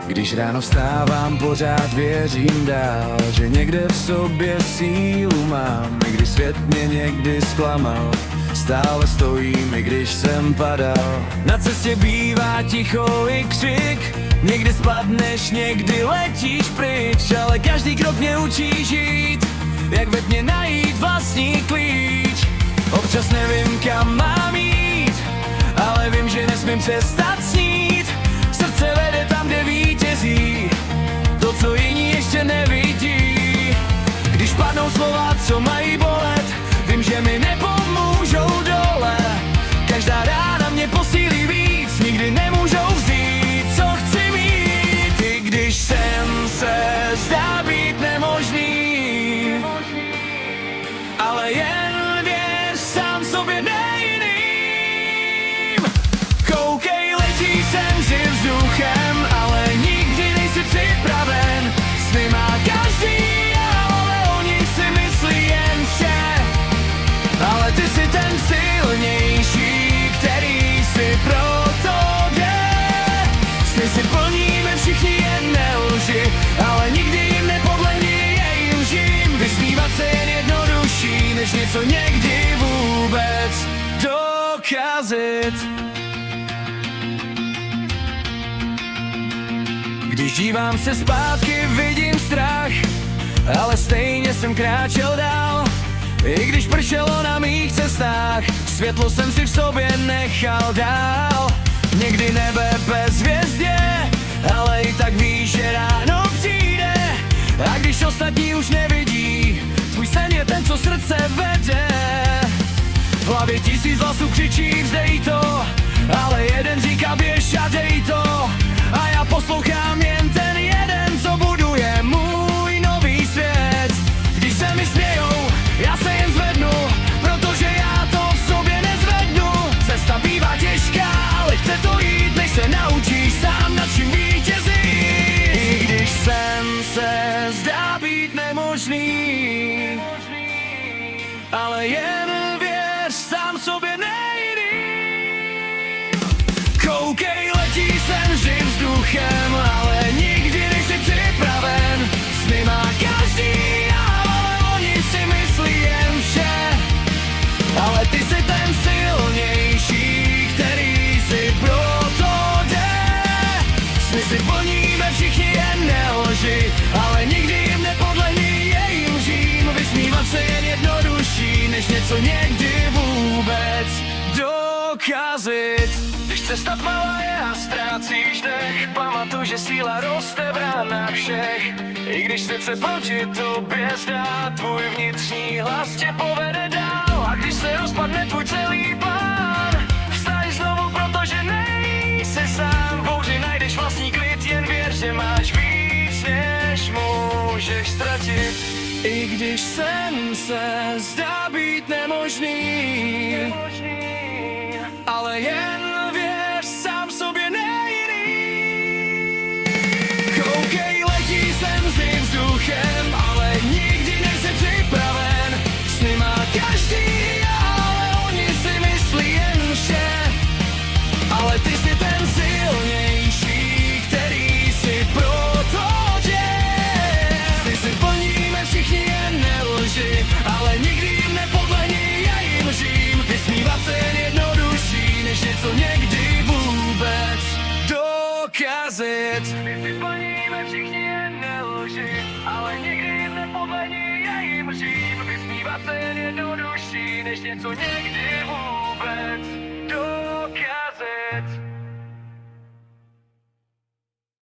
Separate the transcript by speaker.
Speaker 1: Když ráno vstávám, pořád věřím dál, že někde v sobě sílu mám. I když svět mě někdy zklamal, stále stojím, i když jsem padal. Na cestě bývá ticho i křik, někdy spadneš, někdy letíš pryč, ale každý krok mě učí žít, jak ve tmě najít vlastní klíč. Občas nevím, kam mám jít, ale vím, že nesmím přestat snít. Srdce vede tam, kde vítězí to, co jiní ještě nevidí. Když padnou slova, co mají bolet, vím, že mi nepomůžou dole. Každá rána mě posílí víc, nikdy nemůžou vzít, co chci mít. I když sen se zdá být nemožný, ale jen věř sám sobě nejiným. Koukej, letí sem si vzduchem, ale nikdy nejsi připraven. Sny má každý, ale o nich si myslí jen vše. Ale ty jsi ten silnější, který si proto jde. Sny si plníme všichni, jen nelži, ale nikdy jim nepodlehni jejím lžím. Vysmívat se jen jednodušší, než něco někdy vůbec dokazit. Když dívám se zpátky, vidím strach, ale stejně jsem kráčel dál. I když pršelo na mých cestách, světlo jsem si v sobě nechal dál. Někdy nebe bez hvězdě, ale i tak víš, že ráno přijde. A když ostatní už nevidí, tvůj sen je ten, co srdce vede. V hlavě tisíc hlasů křičí, vzdej to, ale jeden říká běž a dej to. A já poslouchám jen ten jeden, co buduje můj nový svět. Když se mi smějou, já se jen zvednu, protože já to v sobě nezvednu. Cesta bývá těžká, ale chce to jít, než se naučíš sám nad čím vítězí. I když sen se zdá být nemožný, ale jen věř sám sobě nejiným. Koukej, letí sem vždy vzduchem, ale nikdy nejsi připraven. Sny má každý, ale oni si myslí jen vše. Ale ty jsi ten silnější, který si proto jde. Sny si plníme všichni, jen nelži, ale nikdy jim nepodlehni jejím lžím. Vysmívat se jen jednodušší, než něco někdy vůbec dokazit. Když cesta tmavá je a ztrácíš dech, pamatuj, že síla roste v ranách všech. I když srdce proti tobě zdá, tvůj vnitřní hlas tě povede dál. A když se rozpadne tvůj celý plán, vstaj znovu, protože nejsi sám. V bouři najdeš vlastní klid, jen věř, že máš víc, než můžeš ztratit. I když sen se zdá být nemožný, ale jen věř sám sobě nejiným. Koukej, letí sem si vzduchem, ale nikdy nejsi připraven. Sny má každý, ale oni si myslí jen vše. Ale ty jsi ten silnější, který si proto jde. Sny si plníme všichni, jen nelži, ale nikdy jim nepodlehni jejím lžím. Vysmívat se jen jednodušší, než něco někdy vůbec dokazit. My si plníme všichni, jen nelži, ale nikdy jim nepodlehni jejím lžím. Vysmívat se jen jednodušší, než něco někdy vůbec dokazit.